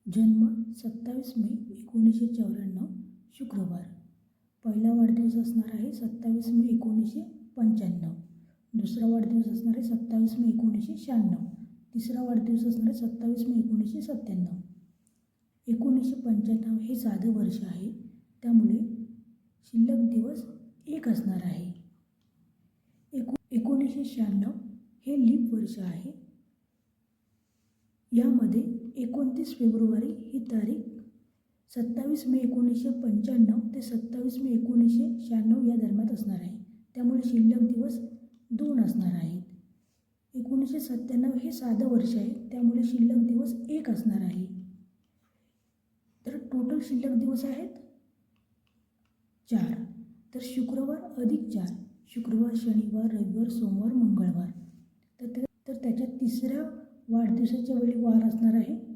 जन्म 27 मे 1994 शुक्रवार. पहिला वाढदिवस असणार आहे 27 मे 1995. दुसरा वाढदिवस असणार आहे 27 मे 1996. तिसरा वाढदिवस असणार आहे 27 मे 1997. 1995 हे साधं वर्ष आहे, त्यामुळे शिल्लक दिवस 1 असणार आहे. 1996 हे लीप वर्ष आहे. यामध्ये 29 फेब्रुवारी ही तारीख 27 मे 1995 ते 27 मे 1996 या दरम्यान असणार आहे, त्यामुळे शिल्लक दिवस 2 असणार आहेत. 1997 हे साधं वर्ष आहे, त्यामुळे शिल्लक दिवस 1 असणार आहे. तर टोटल शिल्लक दिवस आहेत 4. तर शुक्रवार अधिक 4, शुक्रवार, शनिवार, रविवार, सोमवार, मंगळवार. तर त्याच्यात तिसऱ्या वाढदिवसाच्या वेळी वार असणार आहे